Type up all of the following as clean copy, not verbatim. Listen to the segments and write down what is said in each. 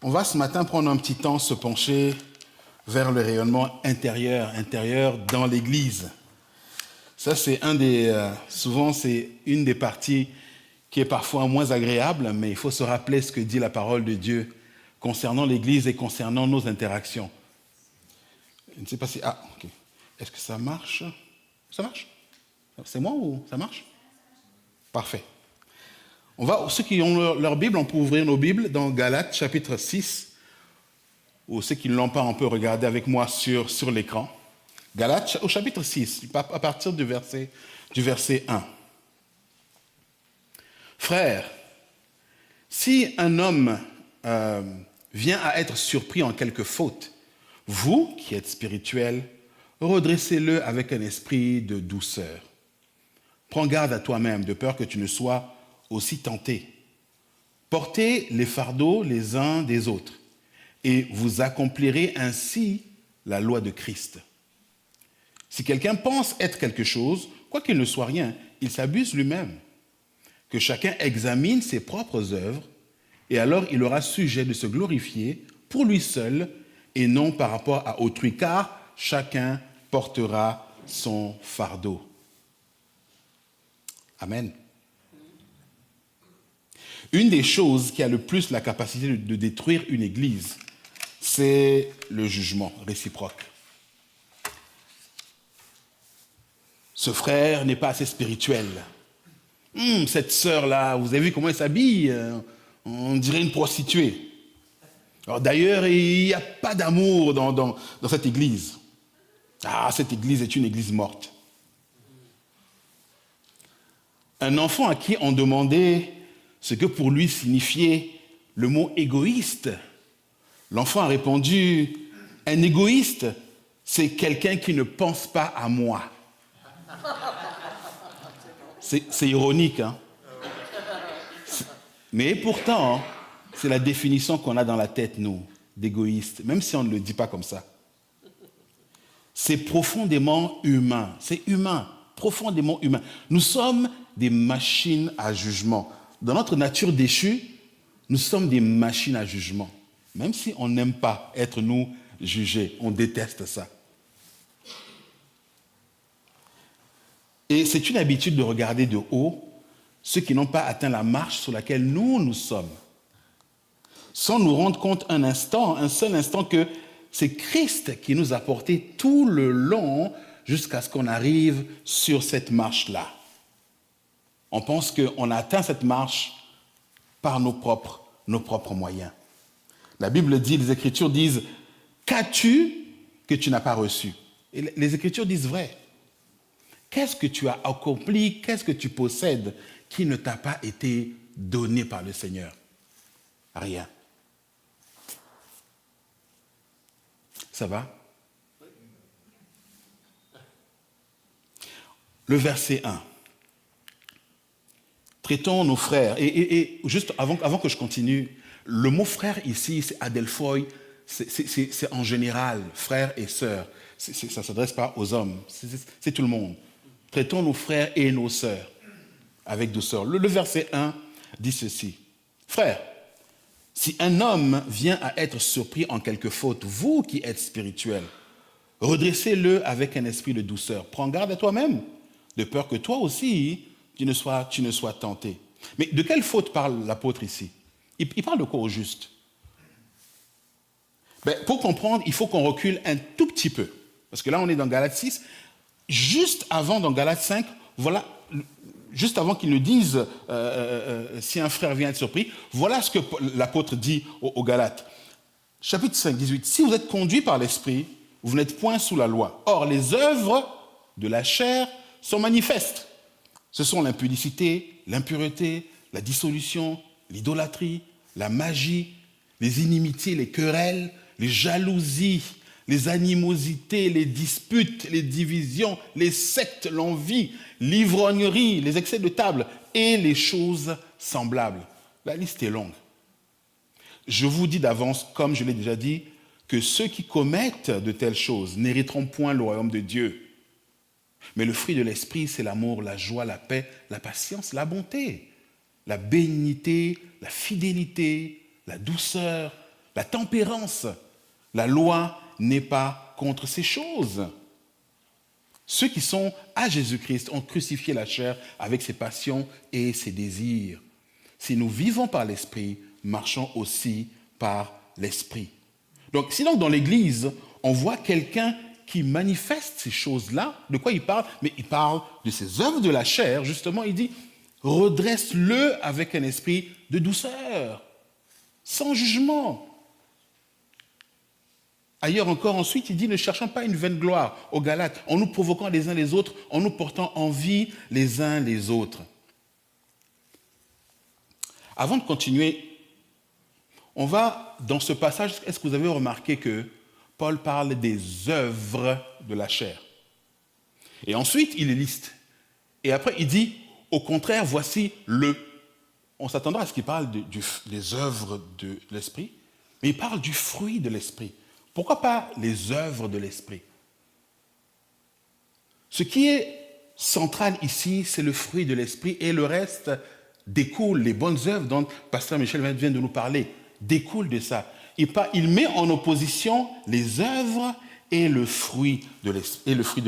On va ce matin prendre un petit temps, se pencher vers le rayonnement intérieur dans l'Église. Ça, c'est souvent, c'est une des parties qui est parfois moins agréable, mais il faut se rappeler ce que dit la parole de Dieu concernant l'Église et concernant nos interactions. Je ne sais pas si... Ah, ok. Est-ce que ça marche? Ça marche? C'est moi ou ça marche? Parfait. Ceux qui ont leur Bible, on peut ouvrir nos Bibles dans Galates chapitre 6, ou ceux qui ne l'ont pas, on peut regarder avec moi sur l'écran. Galates au chapitre 6, à partir du verset 1. Frères, si un homme vient à être surpris en quelque faute, vous qui êtes spirituels, redressez-le avec un esprit de douceur. Prends garde à toi-même, de peur que tu ne sois aussi tenté. Portez les fardeaux les uns des autres, et vous accomplirez ainsi la loi de Christ. Si quelqu'un pense être quelque chose, quoi qu'il ne soit rien, il s'abuse lui-même. Que chacun examine ses propres œuvres, et alors il aura sujet de se glorifier pour lui seul et non par rapport à autrui, car chacun portera son fardeau. Amen. Une des choses qui a le plus la capacité de détruire une église, c'est le jugement réciproque. Ce frère n'est pas assez spirituel. Cette sœur-là, vous avez vu comment elle s'habille? On dirait une prostituée. Alors d'ailleurs, il n'y a pas d'amour dans cette église. Ah, cette église est une église morte. Un enfant à qui on demandait ce que pour lui signifiait le mot égoïste, l'enfant a répondu, un égoïste, c'est quelqu'un qui ne pense pas à moi. C'est ironique, hein? Mais pourtant, c'est la définition qu'on a dans la tête, nous, d'égoïste, même si on ne le dit pas comme ça. C'est profondément humain, c'est humain, profondément humain. Nous sommes des machines à jugement. Dans notre nature déchue, nous sommes des machines à jugement. Même si on n'aime pas être nous jugés, on déteste ça. Et c'est une habitude de regarder de haut ceux qui n'ont pas atteint la marche sur laquelle nous sommes. Sans nous rendre compte un seul instant que c'est Christ qui nous a portés tout le long jusqu'à ce qu'on arrive sur cette marche-là. On pense qu'on a atteint cette marche par nos propres moyens. La Bible dit, les Écritures disent, qu'as-tu que tu n'as pas reçu? Et les Écritures disent vrai. Qu'est-ce que tu as accompli, qu'est-ce que tu possèdes qui ne t'a pas été donné par le Seigneur? Rien. Ça va? Le verset 1. Traitons nos frères. Et juste avant que je continue, le mot frère ici, c'est adelphoi, c'est en général, frères et sœurs. Ça ne s'adresse pas aux hommes, c'est tout le monde. Traitons nos frères et nos sœurs avec douceur. Le verset 1 dit ceci. Frères, si un homme vient à être surpris en quelque faute, vous qui êtes spirituels, redressez-le avec un esprit de douceur. Prends garde à toi-même, de peur que toi aussi, tu ne sois tenté. Mais de quelle faute parle l'apôtre ici? Il parle de quoi au juste? Pour comprendre, il faut qu'on recule un tout petit peu. Parce que là, on est dans Galates 6. Juste avant, dans Galates 5, voilà, juste avant qu'il nous dise si un frère vient être surpris, voilà ce que l'apôtre dit aux Galates. Chapitre 5, 18. Si vous êtes conduits par l'Esprit, vous n'êtes point sous la loi. Or, les œuvres de la chair sont manifestes. Ce sont l'impudicité, l'impureté, la dissolution, l'idolâtrie, la magie, les inimitiés, les querelles, les jalousies, les animosités, les disputes, les divisions, les sectes, l'envie, l'ivrognerie, les excès de table et les choses semblables. La liste est longue. Je vous dis d'avance, comme je l'ai déjà dit, que ceux qui commettent de telles choses n'hériteront point le royaume de Dieu. Mais le fruit de l'esprit, c'est l'amour, la joie, la paix, la patience, la bonté, la bénignité, la fidélité, la douceur, la tempérance. La loi n'est pas contre ces choses. Ceux qui sont à Jésus-Christ ont crucifié la chair avec ses passions et ses désirs. Si nous vivons par l'Esprit, marchons aussi par l'Esprit. Donc, sinon, dans l'Église, on voit quelqu'un qui manifeste ces choses-là. De quoi il parle? Mais il parle de ces œuvres de la chair. Justement, il dit, redresse-le avec un esprit de douceur, sans jugement. Ailleurs encore, ensuite, il dit, ne cherchons pas une vaine gloire aux Galates, en nous provoquant les uns les autres, en nous portant envie les uns les autres. Avant de continuer, on va, dans ce passage, est-ce que vous avez remarqué que Paul parle des œuvres de la chair? Et ensuite, il les liste. Et après, il dit, au contraire, voici le. On s'attendra à ce qu'il parle des œuvres de l'esprit, mais il parle du fruit de l'esprit. Pourquoi pas les œuvres de l'esprit? Ce qui est central ici, c'est le fruit de l'esprit, et le reste découle, les bonnes œuvres dont Pasteur Michel vient de nous parler, découlent de ça. Il met en opposition les œuvres et le fruit de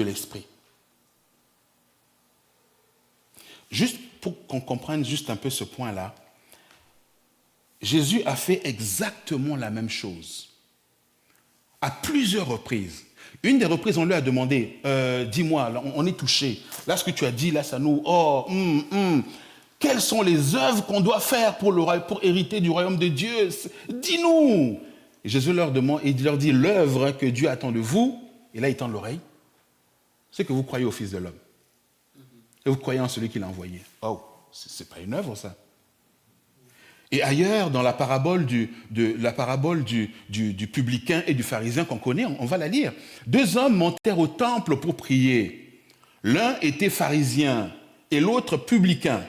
l'esprit. Juste pour qu'on comprenne juste un peu ce point-là, Jésus a fait exactement la même chose à plusieurs reprises. Une des reprises, on lui a demandé, dis-moi, là, on est touché. Là, ce que tu as dit, là, ça nous... Quelles sont les œuvres qu'on doit faire pour hériter du royaume de Dieu? Dis-nous. Et Jésus leur demande, et il leur dit, l'œuvre que Dieu attend de vous, et là, il tend l'oreille, c'est que vous croyez au Fils de l'homme. Et vous croyez en celui qui l'a envoyé. Oh, c'est pas une œuvre, ça. Et ailleurs, dans la parabole du publicain et du pharisien qu'on connaît, on va la lire. 2 hommes montèrent au temple pour prier. L'un était pharisien et l'autre publicain.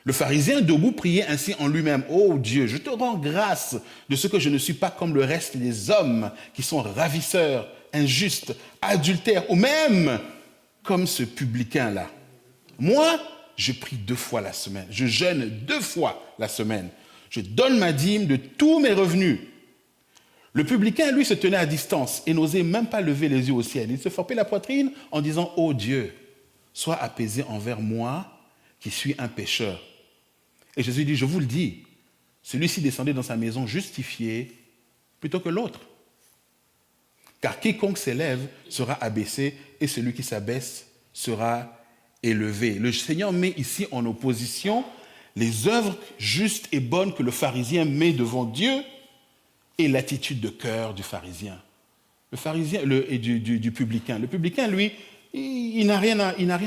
Le pharisien debout priait ainsi en lui-même. Oh Dieu, je te rends grâce de ce que je ne suis pas comme le reste des hommes qui sont ravisseurs, injustes, adultères ou même comme ce publicain-là. Moi, je prie 2 fois la semaine. Je jeûne 2 fois la semaine. Je donne ma dîme de tous mes revenus. Le publicain, lui, se tenait à distance et n'osait même pas lever les yeux au ciel. Il se frappait la poitrine en disant « Oh Dieu, sois apaisé envers moi qui suis un pécheur. » Et Jésus dit « Je vous le dis, celui-ci descendait dans sa maison justifié plutôt que l'autre. Car quiconque s'élève sera abaissé et celui qui s'abaisse sera élevé. » Le Seigneur met ici en opposition les œuvres justes et bonnes que le pharisien met devant Dieu et l'attitude de cœur du pharisien. Le pharisien et du publicain. Le publicain, lui, il n'a rien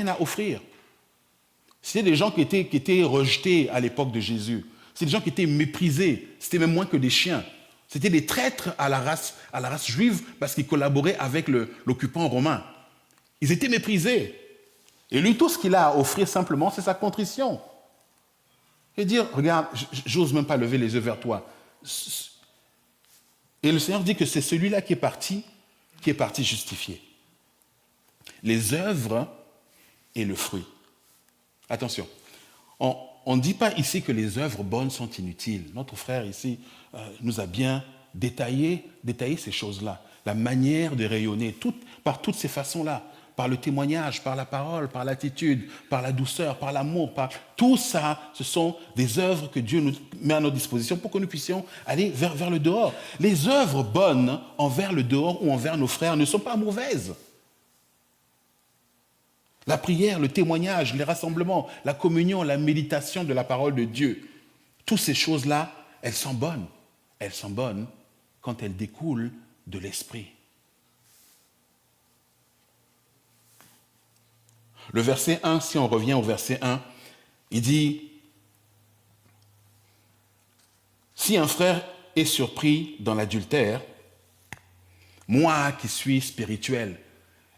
à offrir. C'était des gens qui étaient rejetés à l'époque de Jésus. C'était des gens qui étaient méprisés. C'était même moins que des chiens. C'était des traîtres à la race juive parce qu'ils collaboraient avec l'occupant romain. Ils étaient méprisés. Et lui, tout ce qu'il a à offrir simplement, c'est sa contrition. Et dire, regarde, j'ose même pas lever les yeux vers toi. Et le Seigneur dit que c'est celui-là qui est parti justifié. Les œuvres et le fruit. Attention, on ne dit pas ici que les œuvres bonnes sont inutiles. Notre frère ici nous a bien détaillé ces choses-là. La manière de rayonner, par toutes ces façons-là. Par le témoignage, par la parole, par l'attitude, par la douceur, par l'amour, tout ça, ce sont des œuvres que Dieu nous met à notre disposition pour que nous puissions aller vers le dehors. Les œuvres bonnes envers le dehors ou envers nos frères ne sont pas mauvaises. La prière, le témoignage, les rassemblements, la communion, la méditation de la parole de Dieu, toutes ces choses-là, elles sont bonnes. Elles sont bonnes quand elles découlent de l'esprit. Le verset 1, si on revient au verset 1, il dit « Si un frère est surpris dans l'adultère, moi qui suis spirituel. »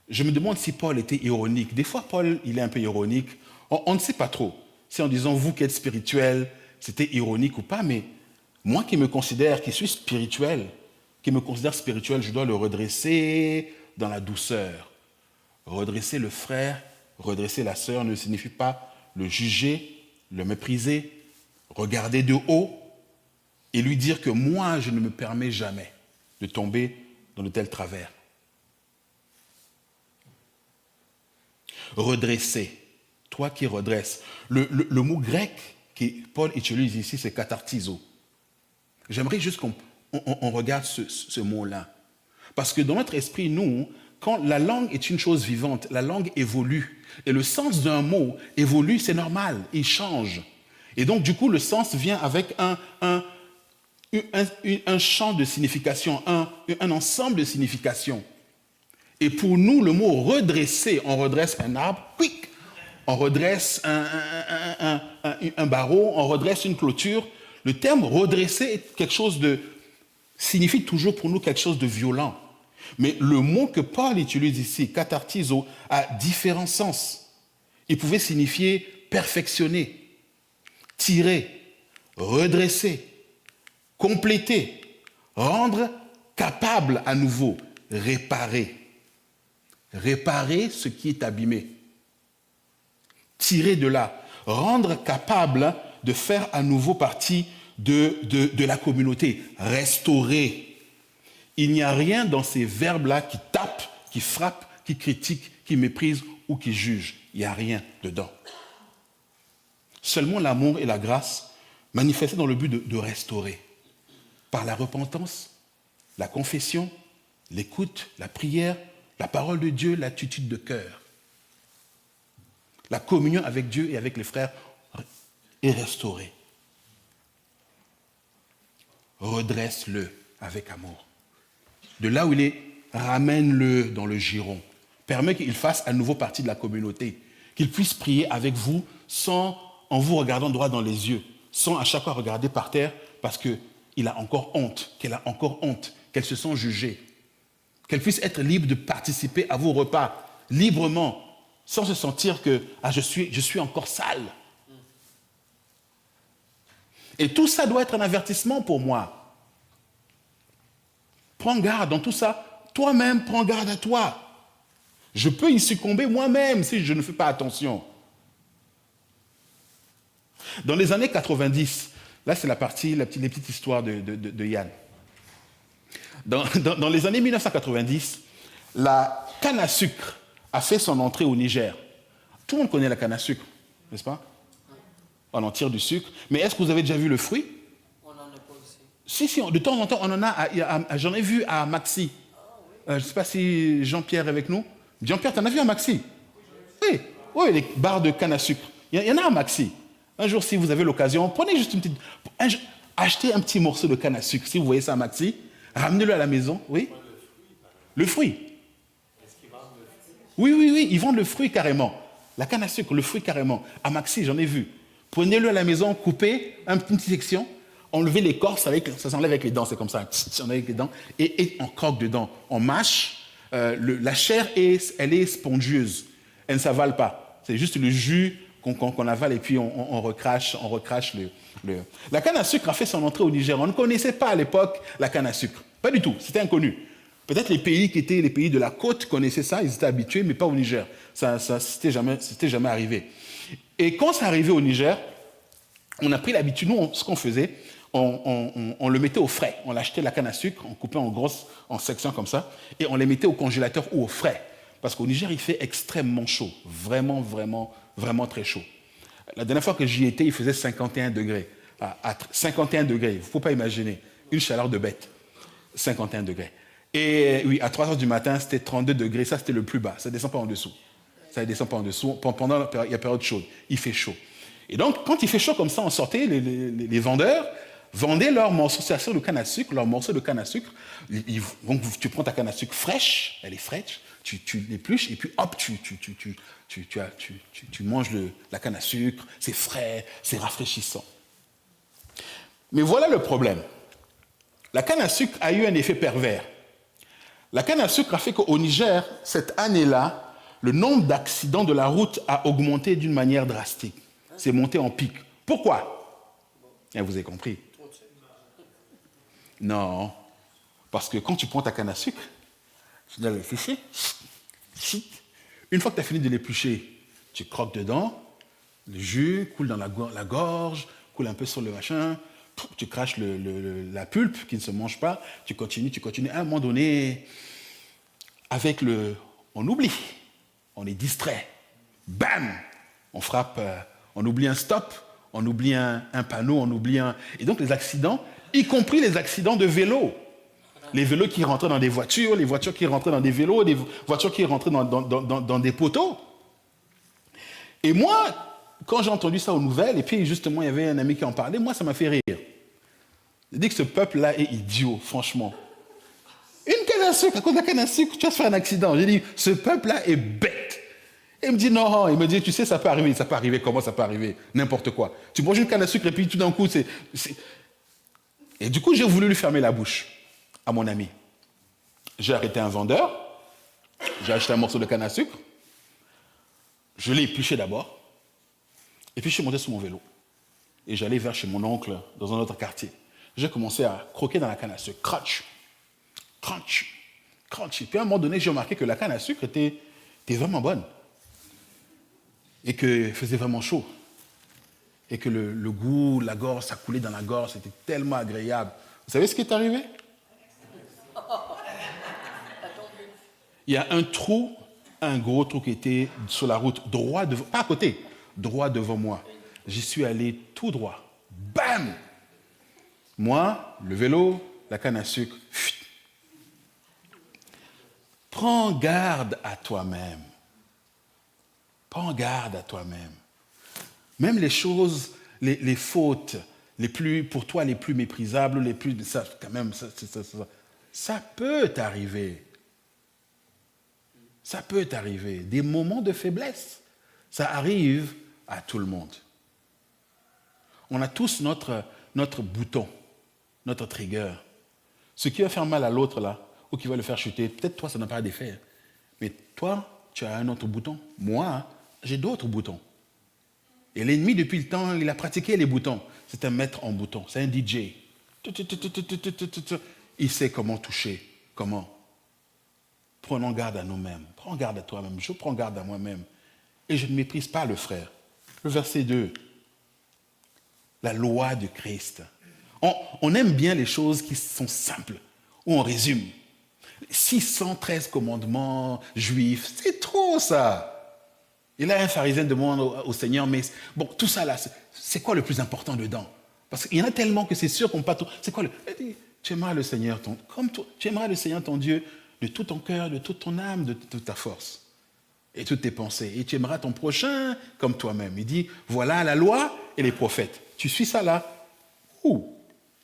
Je me demande si Paul était ironique. Des fois, Paul, il est un peu ironique. On ne sait pas trop. Si en disant « vous qui êtes spirituel », c'était ironique ou pas, mais moi qui me considère, qui suis spirituel, je dois le redresser dans la douceur. Redresser le frère, redresser la sœur ne signifie pas le juger, le mépriser, regarder de haut. et lui dire que moi, je ne me permets jamais de tomber dans de tels travers. Redresser. Toi qui redresses. Le mot grec que Paul utilise ici, c'est cathartizo. J'aimerais juste qu'on regarde ce mot-là. Parce que dans notre esprit, nous, quand la langue est une chose vivante, la langue évolue. Et le sens d'un mot évolue, c'est normal, il change. Et donc, du coup, le sens vient avec un champ de signification, un ensemble de significations. Et pour nous, le mot redresser, on redresse un arbre, quick, on redresse un barreau, on redresse une clôture. Le terme redresser est quelque chose signifie toujours pour nous quelque chose de violent. Mais le mot que Paul utilise ici, cathartizo, a différents sens. Il pouvait signifier perfectionner, tirer, redresser, compléter, rendre capable à nouveau, réparer. Réparer ce qui est abîmé. Tirer de là, rendre capable de faire à nouveau partie de la communauté, restaurer. Il n'y a rien dans ces verbes-là qui tapent, qui frappent, qui critiquent, qui méprisent ou qui jugent. Il n'y a rien dedans. Seulement l'amour et la grâce manifestés dans le but de restaurer. Par la repentance, la confession, l'écoute, la prière, la parole de Dieu, l'attitude de cœur. La communion avec Dieu et avec les frères est restaurée. Redresse-le avec amour. De là où il est, ramène-le dans le giron. Permets qu'il fasse à nouveau partie de la communauté. Qu'il puisse prier avec vous en vous regardant droit dans les yeux, sans à chaque fois regarder par terre parce qu'il a encore honte, qu'elle a encore honte, qu'elle se sent jugée. Qu'elle puisse être libre de participer à vos repas librement, sans se sentir que je suis encore sale. Et tout ça doit être un avertissement pour moi. Prends garde dans tout ça. Toi-même, prends garde à toi. Je peux y succomber moi-même si je ne fais pas attention. Dans les années 90, là c'est les petites histoires de Yann. Dans les années 1990, la canne à sucre a fait son entrée au Niger. Tout le monde connaît la canne à sucre, n'est-ce pas? On en tire du sucre. Mais est-ce que vous avez déjà vu le fruit? On n'en a pas ici. Si, de temps en temps, on en a. J'en ai vu à Maxi. Je ne sais pas si Jean-Pierre est avec nous. Jean-Pierre, tu en as vu à Maxi? Oui, les barres de canne à sucre. Il y en a à Maxi. Un jour, si vous avez l'occasion, prenez juste une petite... Achetez un petit morceau de canne à sucre. Si vous voyez ça à Maxi, ramenez-le à la maison. Oui. Le fruit. Est-ce qu'ils vendent le fruit? Oui, ils vendent le fruit carrément. La canne à sucre, le fruit carrément. À Maxi, j'en ai vu. Prenez-le à la maison, coupez une petite section, enlevez l'écorce, ça s'enlève avec les dents, c'est comme ça. On enlève avec les dents et on croque dedans. On mâche. La chair, elle est spongieuse. Elle ne s'avale pas. C'est juste le jus qu'on avale et puis on recrache le... La canne à sucre a fait son entrée au Niger. On ne connaissait pas à l'époque la canne à sucre. Pas du tout, c'était inconnu. Peut-être les pays qui étaient les pays de la côte connaissaient ça, ils étaient habitués, mais pas au Niger. Ça c'était jamais arrivé. Et quand c'est arrivé au Niger, on a pris l'habitude, nous, ce qu'on faisait, on le mettait au frais. On l'achetait la canne à sucre, on coupait en sections comme ça, et on les mettait au congélateur ou au frais. Parce qu'au Niger, il fait extrêmement chaud. Vraiment, vraiment, vraiment très chaud. La dernière fois que j'y étais, il faisait 51 degrés. 51 degrés, il ne faut pas imaginer. Une chaleur de bête. 51 degrés. Et oui, à 3 heures du matin, c'était 32 degrés. Ça, c'était le plus bas. Ça ne descend pas en dessous. Ça ne descend pas en dessous. Pendant la période chaude, il fait chaud. Et donc, quand il fait chaud comme ça, on sortait, les vendeurs vendaient leurs morceaux, c'est-à-dire le canne à sucre, leurs morceaux de canne à sucre. Donc, tu prends ta canne à sucre fraîche, elle est fraîche, tu l'épluches et puis hop, tu manges la canne à sucre, c'est frais, c'est rafraîchissant. Mais voilà le problème. La canne à sucre a eu un effet pervers. La canne à sucre a fait qu'au Niger, cette année-là, le nombre d'accidents de la route a augmenté d'une manière drastique. C'est monté en pic. Pourquoi? Vous avez compris. Non. Parce que quand tu prends ta canne à sucre, tu dois l'éplucher. Une fois que tu as fini de l'éplucher, tu croques dedans, le jus coule dans la gorge, coule un peu sur le machin, tu craches la pulpe qui ne se mange pas, tu continues. À un moment donné, on oublie, on est distrait. Bam! On frappe, on oublie un stop, on oublie un panneau, Et donc les accidents, y compris les accidents de vélo. Les vélos qui rentraient dans des voitures, les voitures qui rentraient dans des vélos, des voitures qui rentraient dans des poteaux. Et moi, quand j'ai entendu ça aux nouvelles, et puis justement il y avait un ami qui en parlait, moi ça m'a fait rire. J'ai dit que ce peuple-là est idiot, franchement. Une canne à sucre, à cause de la canne à sucre, tu vas se faire un accident. J'ai dit, ce peuple-là est bête. Et il me dit, non, il me dit, tu sais, ça peut arriver. Ça peut arriver, comment ça peut arriver? N'importe quoi. Tu manges une canne à sucre et puis tout d'un coup, Et du coup, j'ai voulu lui fermer la bouche à mon ami. J'ai arrêté un vendeur, j'ai acheté un morceau de canne à sucre, je l'ai épluché d'abord, et puis je suis monté sur mon vélo. Et j'allais vers chez mon oncle, dans un autre quartier. J'ai commencé à croquer dans la canne à sucre. Crunch, crunch, crunch. Et puis à un moment donné, j'ai remarqué que la canne à sucre était vraiment bonne. Et qu'il faisait vraiment chaud. Et que le goût, la gorge, ça coulait dans la gorge, c'était tellement agréable. Vous savez ce qui est arrivé? Il y a un gros trou qui était sur la route, droit devant, pas à côté, droit devant moi. J'y suis allé tout droit. Bam! Moi, le vélo, la canne à sucre. Chut. Prends garde à toi-même. Prends garde à toi-même. Même les choses, les fautes, pour toi les plus méprisables, les plus, ça, quand même, ça peut t'arriver. Ça peut t'arriver. Des moments de faiblesse, ça arrive à tout le monde. On a tous notre bouton, notre trigger. Ce qui va faire mal à l'autre là, ou qui va le faire chuter, peut-être toi ça n'a pas d'effet. Mais toi, tu as un autre bouton. Moi, j'ai d'autres boutons. Et l'ennemi, depuis le temps, il a pratiqué les boutons. C'est un maître en boutons, c'est un DJ. Il sait comment toucher, comment. Prenons garde à nous-mêmes. Prends garde à toi-même. Je prends garde à moi-même. Et je ne méprise pas le frère. Le verset 2. La loi de Christ. On aime bien les choses qui sont simples, où on résume. 613 commandements juifs, c'est trop ça. Et là, un pharisien demande au Seigneur, mais bon, tout ça là, c'est quoi le plus important dedans? Parce qu'il y en a tellement que c'est sûr qu'on ne peut pas tout. C'est quoi Il dit, tu aimeras le Seigneur, tu aimeras le Seigneur ton Dieu de tout ton cœur, de toute ton âme, de toute ta force et toutes tes pensées. Et tu aimeras ton prochain comme toi-même. Il dit, voilà la loi et les prophètes. Tu suis ça là?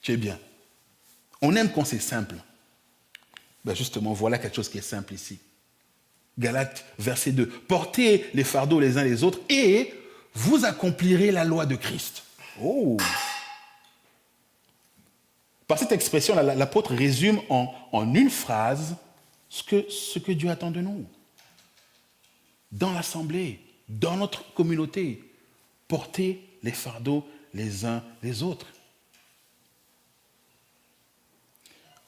Tu es bien. On aime quand c'est simple. Ben justement, voilà quelque chose qui est simple ici. Galates, verset 2. Portez les fardeaux les uns les autres et vous accomplirez la loi de Christ. Par cette expression, l'apôtre résume en une phrase ce que Dieu attend de nous. Dans l'assemblée, dans notre communauté, portez les fardeaux les uns les autres.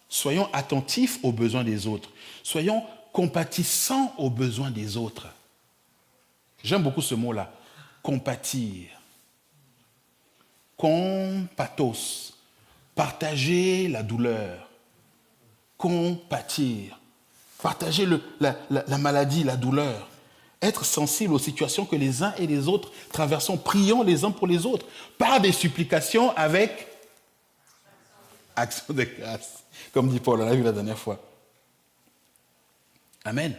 Soyons attentifs aux besoins des autres. Soyons compatissants aux besoins des autres. J'aime beaucoup ce mot-là. Compatir. Compathos. Partager la douleur. Compatir. Partager la maladie, la douleur. Être sensible aux situations que les uns et les autres traversons. Prions les uns pour les autres. Par des supplications avec action de grâce. Comme dit Paul, on l'a vu la dernière fois. Amen.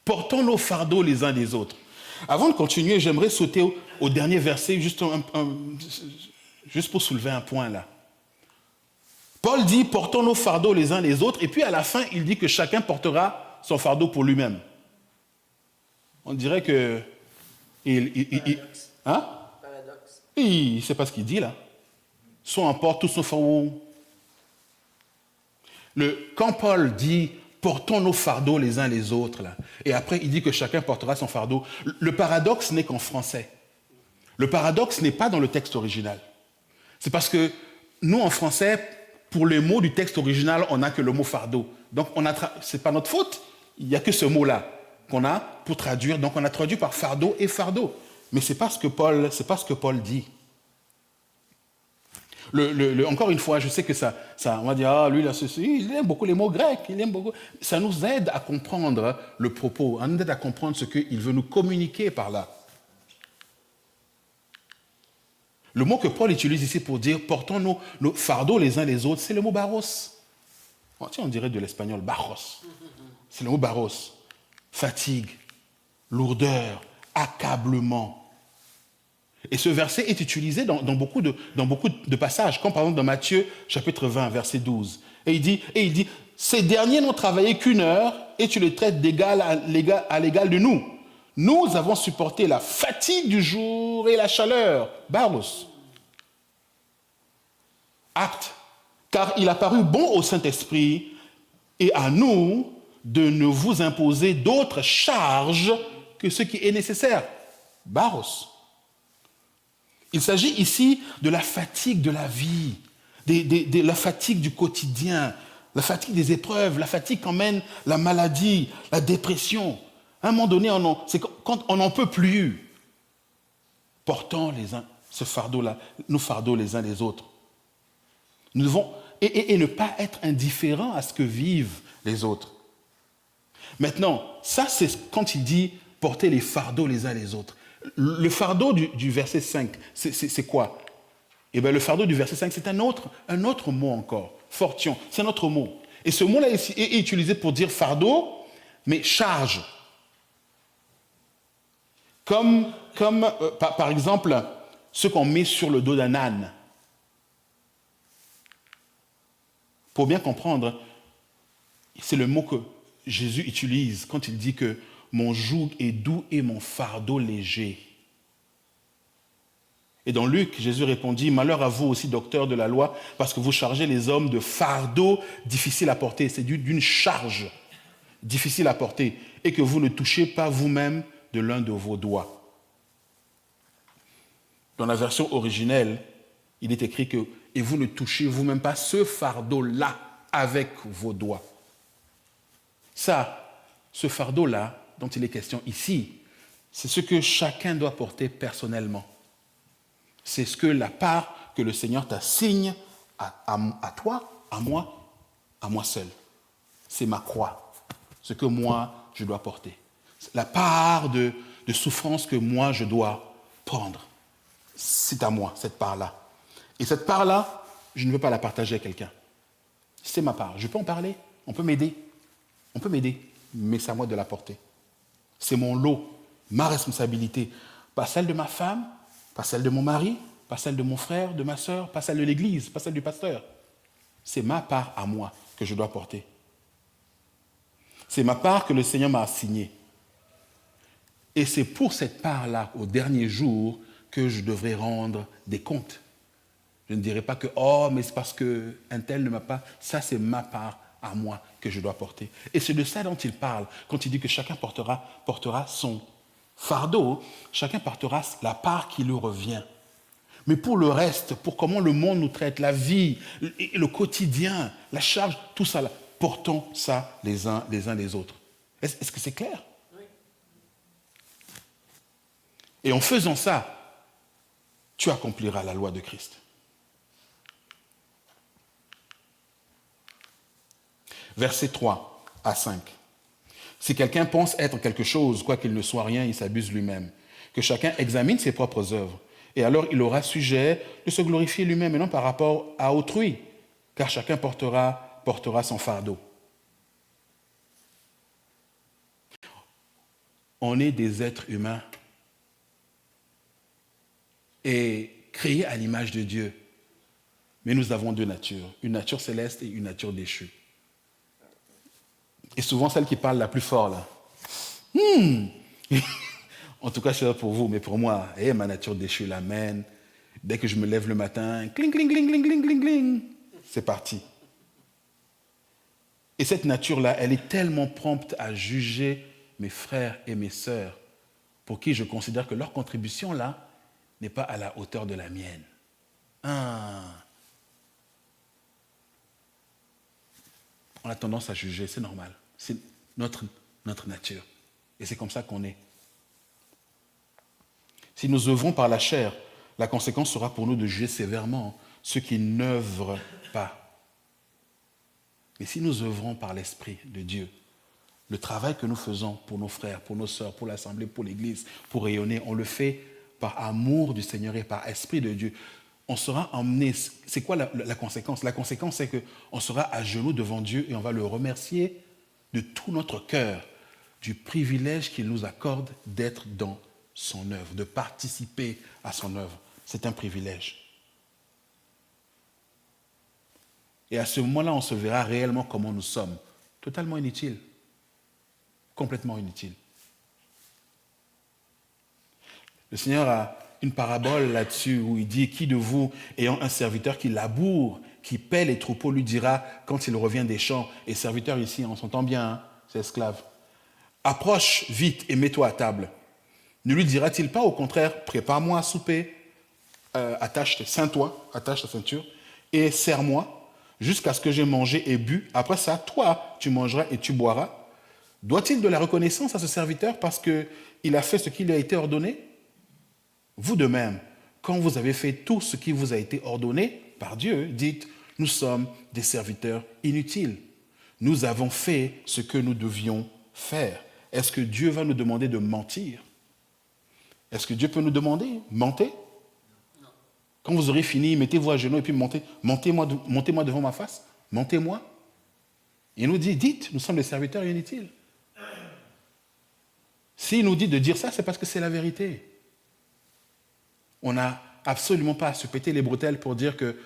Portons nos fardeaux les uns des autres. Avant de continuer, j'aimerais sauter au dernier verset, juste pour soulever un point là. Paul dit, portons nos fardeaux les uns les autres, et puis à la fin, il dit que chacun portera son fardeau pour lui-même. On dirait que... Paradoxe. Il ne sait pas ce qu'il dit là. Soit on porte tous nos fardeaux. Quand Paul dit portons nos fardeaux les uns les autres, là, et après il dit que chacun portera son fardeau, le paradoxe n'est qu'en français. Le paradoxe n'est pas dans le texte original. C'est parce que nous, en français, pour les mots du texte original, on n'a que le mot fardeau. Donc, ce n'est pas notre faute. Il n'y a que ce mot-là qu'on a pour traduire. Donc, on a traduit par fardeau et fardeau. Mais ce n'est pas ce que Paul dit. Encore une fois, je sais que ça, on va dire, ah, lui, il a ceci, il aime beaucoup les mots grecs, il aime beaucoup. Ça nous aide à comprendre le propos, ça nous aide à comprendre ce qu'il veut nous communiquer par là. Le mot que Paul utilise ici pour dire portons nos fardeaux les uns les autres, c'est le mot baros. On dirait de l'espagnol, barros. C'est le mot baros. Fatigue, lourdeur, accablement. Et ce verset est utilisé dans beaucoup de passages, comme par exemple dans Matthieu chapitre 20, verset 12. Et il dit, ces derniers n'ont travaillé qu'1 heure et tu les traites d'égal à l'égal de nous. Nous avons supporté la fatigue du jour et la chaleur. Baros. Acte. Car il a paru bon au Saint-Esprit et à nous de ne vous imposer d'autres charges que ce qui est nécessaire. Baros. Il s'agit ici de la fatigue de la vie, de la fatigue du quotidien, la fatigue des épreuves, la fatigue qu'emmène la maladie, la dépression. À un moment donné, c'est quand on n'en peut plus. Portons ce fardeau-là, nos fardeaux les uns les autres. Nous devons, et ne pas être indifférents à ce que vivent les autres. Maintenant, ça c'est quand il dit porter les fardeaux les uns les autres. Le fardeau du verset 5, c'est quoi? Eh bien, le fardeau du verset 5, c'est un autre mot encore. Fortion, c'est un autre mot. Et ce mot-là est utilisé pour dire fardeau, mais charge. Comme par exemple, ce qu'on met sur le dos d'un âne. Pour bien comprendre, c'est le mot que Jésus utilise quand il dit que mon joug est doux et mon fardeau léger. Et dans Luc, Jésus répondit, malheur à vous aussi, docteurs de la loi, parce que vous chargez les hommes de fardeaux difficiles à porter. C'est d'une charge difficile à porter et que vous ne touchez pas vous-même de l'un de vos doigts. Dans la version originelle, il est écrit que « et vous ne touchez vous-même pas ce fardeau-là avec vos doigts ». Ça, ce fardeau-là, dont il est question ici, c'est ce que chacun doit porter personnellement. C'est ce que la part que le Seigneur t'assigne à toi, à moi seul. C'est ma croix, ce que moi je dois porter. La part de souffrance que moi je dois prendre. C'est à moi, cette part-là. Et cette part-là, je ne veux pas la partager à quelqu'un. C'est ma part. Je peux en parler, on peut m'aider. Mais c'est à moi de la porter. C'est mon lot, ma responsabilité. Pas celle de ma femme, pas celle de mon mari, pas celle de mon frère, de ma sœur, pas celle de l'église, pas celle du pasteur. C'est ma part à moi que je dois porter. C'est ma part que le Seigneur m'a assignée. Et c'est pour cette part-là, au dernier jour, que je devrais rendre des comptes. Je ne dirai pas que, oh, mais c'est parce qu'un tel ne m'a pas... Ça, c'est ma part à moi que je dois porter. Et c'est de ça dont il parle, quand il dit que chacun portera son fardeau, chacun portera la part qui lui revient. Mais pour le reste, pour comment le monde nous traite, la vie, le quotidien, la charge, tout ça, là, portons ça les uns les autres. Est-ce que c'est clair? Oui. Et en faisant ça, tu accompliras la loi de Christ. Versets 3 à 5. Si quelqu'un pense être quelque chose, quoiqu'il ne soit rien, il s'abuse lui-même. Que chacun examine ses propres œuvres. Et alors il aura sujet de se glorifier lui-même et non par rapport à autrui, car chacun portera son fardeau. On est des êtres humains et créés à l'image de Dieu. Mais nous avons deux natures, une nature céleste et une nature déchue. Et souvent celle qui parle la plus fort là. En tout cas, c'est pour vous, mais pour moi, ma nature déchue l'amène. Dès que je me lève le matin, cling, cling, cling, cling, cling, cling, cling, c'est parti. Et cette nature-là, elle est tellement prompte à juger mes frères et mes sœurs, pour qui je considère que leur contribution là n'est pas à la hauteur de la mienne. On a tendance à juger, c'est normal. C'est notre nature. Et c'est comme ça qu'on est. Si nous œuvrons par la chair, la conséquence sera pour nous de juger sévèrement ceux qui n'œuvrent pas. Mais si nous œuvrons par l'Esprit de Dieu, le travail que nous faisons pour nos frères, pour nos sœurs, pour l'Assemblée, pour l'Église, pour rayonner, on le fait par amour du Seigneur et par Esprit de Dieu. On sera emmené. C'est quoi la conséquence? La conséquence, c'est qu'on sera à genoux devant Dieu et on va le remercier de tout notre cœur du privilège qu'il nous accorde d'être dans son œuvre, de participer à son œuvre. C'est un privilège. Et à ce moment-là, on se verra réellement comment nous sommes. Totalement inutile. Complètement inutile. Le Seigneur a une parabole là-dessus où il dit « Qui de vous, ayant un serviteur qui laboure, qui paie les troupeaux, lui dira quand il revient des champs, et serviteur ici, on s'entend bien, hein, c'est esclave, approche vite et mets-toi à table. Ne lui dira-t-il pas au contraire, prépare-moi à souper, ceins-toi, attache ta ceinture, et serre-moi, jusqu'à ce que j'aie mangé et bu. Après ça, toi, tu mangeras et tu boiras. Doit-il de la reconnaissance à ce serviteur parce qu'il a fait ce qui lui a été ordonné? Vous de même, quand vous avez fait tout ce qui vous a été ordonné par Dieu, dites, nous sommes des serviteurs inutiles. Nous avons fait ce que nous devions faire. Est-ce que Dieu va nous demander de mentir? Est-ce que Dieu peut nous demander, mentez? Non. Quand vous aurez fini, mettez-vous à genoux et puis montez-moi devant ma face. Mentez-moi. Il nous dit, dites, nous sommes des serviteurs inutiles. S'il nous dit de dire ça, c'est parce que c'est la vérité. On n'a absolument pas à se péter les bretelles pour dire que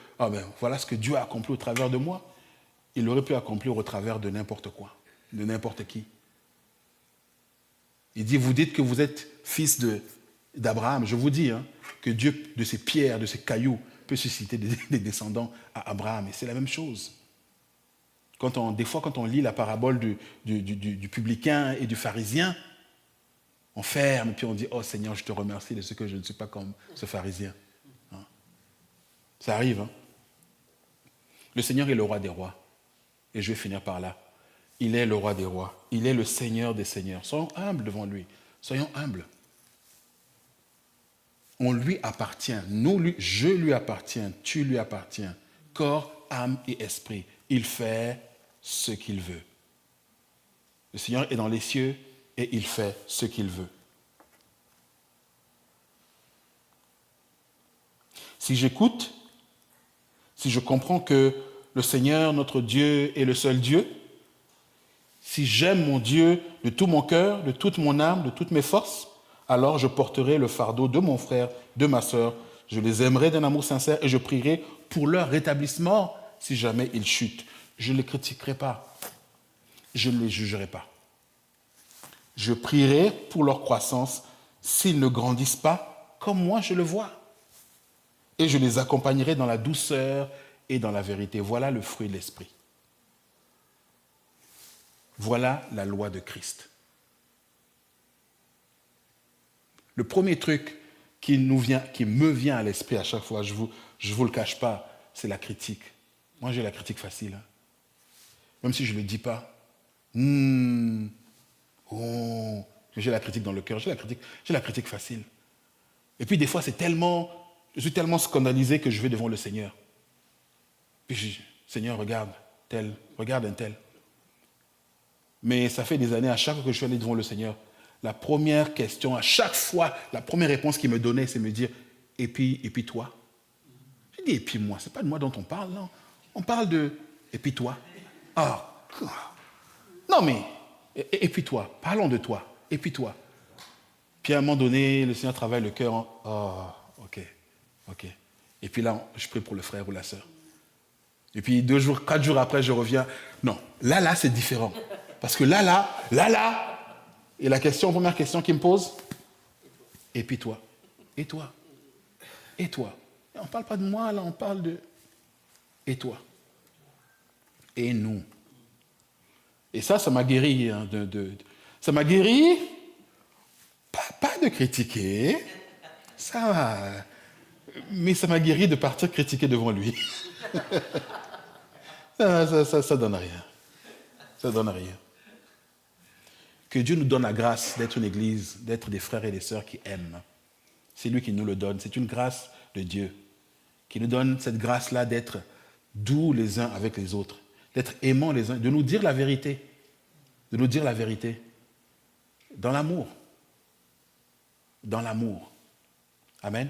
voilà ce que Dieu a accompli au travers de moi. Il aurait pu accomplir au travers de n'importe quoi, de n'importe qui. Il dit, vous dites que vous êtes fils d'Abraham. Je vous dis que Dieu, de ces pierres, de ces cailloux, peut susciter des descendants à Abraham. Et c'est la même chose. Des fois, quand on lit la parabole du publicain et du pharisien, on ferme et puis on dit « Oh Seigneur, je te remercie de ce que je ne suis pas comme ce pharisien. » Ça arrive. Le Seigneur est le roi des rois. Et je vais finir par là. Il est le roi des rois. Il est le Seigneur des seigneurs. Soyons humbles devant lui. Soyons humbles. On lui appartient. Je lui appartiens. Tu lui appartiens. Corps, âme et esprit. Il fait ce qu'il veut. Le Seigneur est dans les cieux et il fait ce qu'il veut. Si j'écoute, si je comprends que le Seigneur, notre Dieu, est le seul Dieu, si j'aime mon Dieu de tout mon cœur, de toute mon âme, de toutes mes forces, alors je porterai le fardeau de mon frère, de ma sœur, je les aimerai d'un amour sincère et je prierai pour leur rétablissement si jamais ils chutent. Je ne les critiquerai pas, je ne les jugerai pas. Je prierai pour leur croissance s'ils ne grandissent pas comme moi je le vois. Et je les accompagnerai dans la douceur et dans la vérité. Voilà le fruit de l'esprit. Voilà la loi de Christ. Le premier truc qui me vient à l'esprit à chaque fois, je vous le cache pas, c'est la critique. Moi j'ai la critique facile. Même si je ne le dis pas. J'ai la critique dans le cœur, j'ai la critique facile. Et puis des fois, je suis tellement scandalisé que je vais devant le Seigneur. Puis je dis, Seigneur, regarde un tel. Mais ça fait des années, à chaque fois que je suis allé devant le Seigneur, la première question, à chaque fois, la première réponse qu'il me donnait, c'est me dire, et puis toi? Je dis, et puis moi, c'est pas de moi dont on parle, non. On parle de, et puis toi? Non mais, et puis toi, parlons de toi, et puis toi. Puis à un moment donné, le Seigneur travaille le cœur. Ok. Et puis là, je prie pour le frère ou la sœur. Et puis 2 jours, 4 jours après, je reviens. Non, là, c'est différent. Parce que là, et la première question qu'il me pose, et puis toi? Et toi? Et toi? Et on ne parle pas de moi, là, on parle de, et toi? Et nous? Et ça m'a guéri. Ça m'a guéri, pas de critiquer, mais ça m'a guéri de partir critiquer devant lui. Ça donne rien. Ça donne rien. Que Dieu nous donne la grâce d'être une église, d'être des frères et des sœurs qui aiment. C'est lui qui nous le donne. C'est une grâce de Dieu qui nous donne cette grâce-là d'être doux les uns avec les autres, d'être aimants les uns, de nous dire la vérité, dans l'amour. Dans l'amour. Amen.